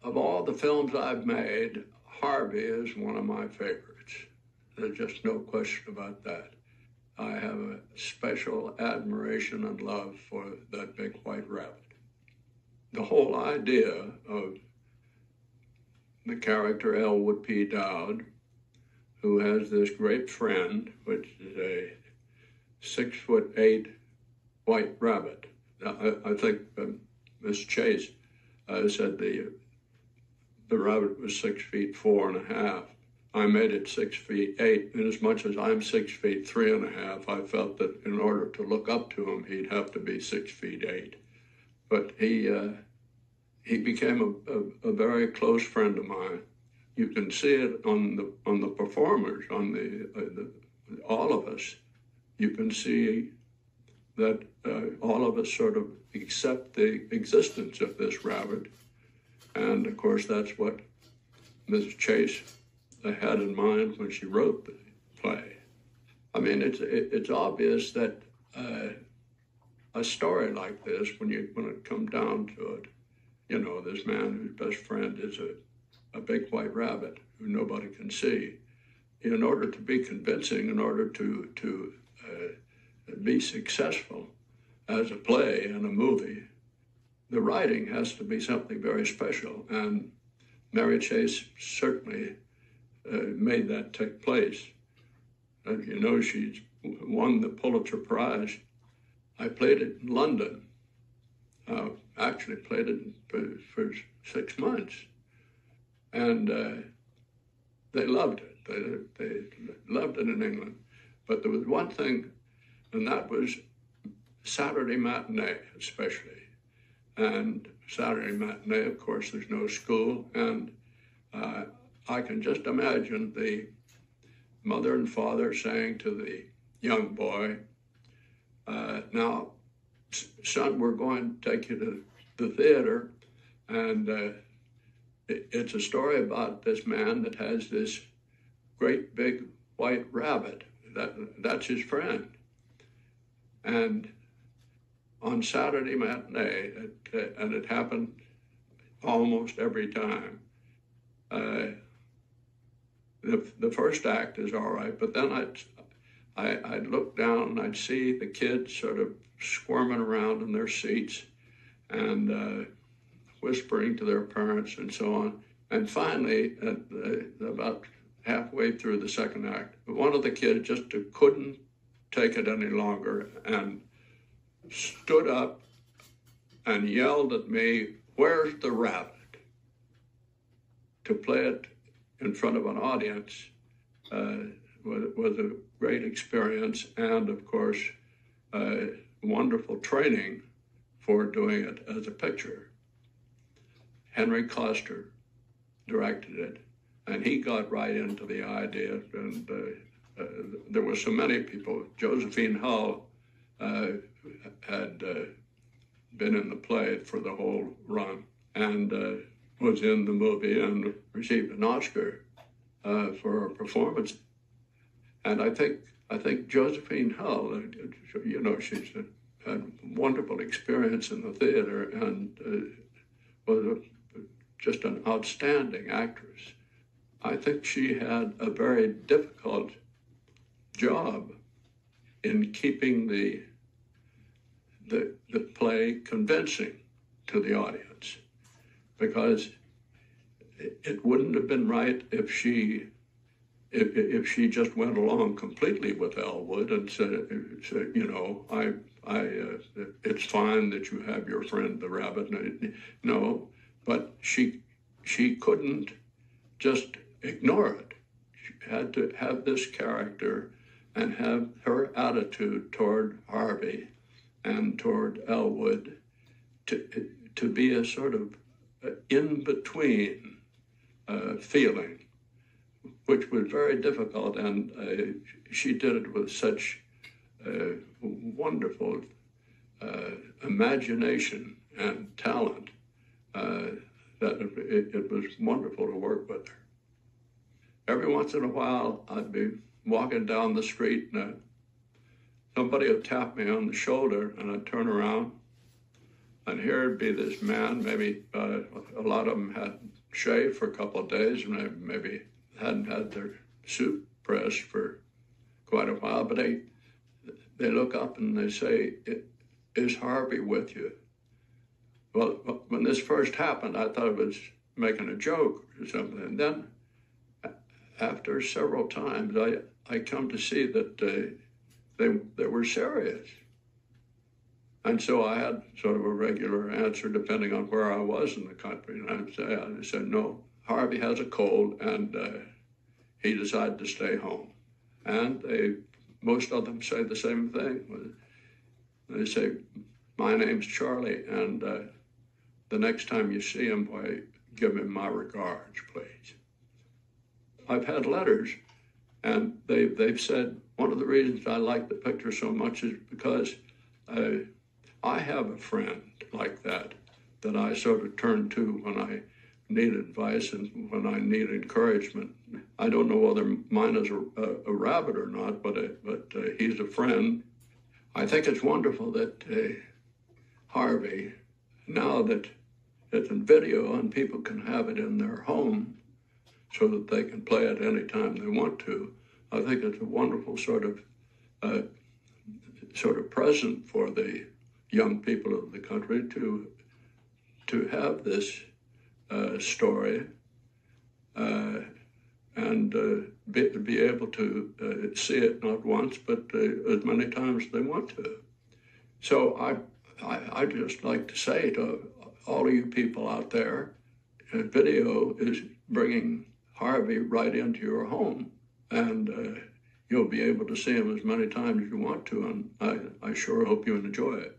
Of all the films I've made, Harvey is one of my favorites. There's just no question about that. I have a special admiration and love for that big white rabbit. The whole idea of the character Elwood P. Dowd, who has this great friend, which is a 6'8" white rabbit. Now, I think Miss Chase said the rabbit was 6'4½". I made it 6'8", and as much as I'm 6'3½", I felt that in order to look up to him, he'd have to be 6'8". But he became a very close friend of mine. You can see it on the performers, on the all of us. You can see that all of us sort of accept the existence of this rabbit. And of course, that's what Mrs. Chase had in mind when she wrote the play. I mean, it's obvious that a story like this, when it comes down to it, you know, this man whose best friend is a big white rabbit who nobody can see. In order to be convincing, in order to be successful as a play and a movie, the writing has to be something very special, and Mary Chase certainly made that take place. You know, she's won the Pulitzer Prize. I played it in London. Actually played it for 6 months, and they loved it. They loved it in England. But there was one thing, and that was Saturday matinee, especially. And Saturday matinee, of course, there's no school, and I can just imagine the mother and father saying to the young boy, now, son, we're going to take you to the theater, and it's a story about this man that has this great big white rabbit. That's his friend. And on Saturday matinee, and it happened almost every time, the first act is all right, but then I'd look down and I'd see the kids sort of squirming around in their seats and whispering to their parents and so on. And finally, about halfway through the second act, one of the kids just couldn't take it any longer and stood up and yelled at me, "Where's the rabbit?" To play it in front of an audience was a great experience, and of course, wonderful training for doing it as a picture. Henry Coster directed it, and he got right into the idea, and there were so many people. Josephine Hull had been in the play for the whole run, and was in the movie and received an Oscar for her performance. And I think Josephine Hull, you know, she's had a wonderful experience in the theater and was just an outstanding actress. I think she had a very difficult job in keeping the play convincing to the audience, because it wouldn't have been right if she just went along completely with Elwood and said, you know, it's fine that you have your friend the rabbit. No, but she couldn't just ignore it. She had to have this character and have her attitude toward Harvey and toward Elwood to be a sort of in-between feeling, which was very difficult, and she did it with such wonderful imagination and talent that it was wonderful to work with her. Every once in a while, I'd be walking down the street and somebody would tap me on the shoulder, and I'd turn around, and here would be this man. Maybe a lot of them had shaved for a couple of days, and maybe hadn't had their suit pressed for quite a while, but they look up and they say, "Is Harvey with you?" Well, when this first happened, I thought it was making a joke or something, and then after several times, I come to see that they were serious. And so I had sort of a regular answer depending on where I was in the country. And I said, "No, Harvey has a cold and he decided to stay home." And most of them say the same thing. They say, "My name's Charlie, and the next time you see him, why, give him my regards, please." I've had letters, and they've said, one of the reasons I like the picture so much is because I have a friend like that I sort of turn to when I need advice and when I need encouragement. I don't know whether mine is a rabbit or not, but he's a friend. I think it's wonderful that Harvey, now that it's in video and people can have it in their home so that they can play it anytime they want to, I think it's a wonderful sort of present for the young people of the country to have this story and be able to see it not once, but as many times as they want to. So I'd just like to say to all of you people out there, video is bringing Harvey right into your home, and you'll be able to see him as many times as you want to, and I sure hope you enjoy it.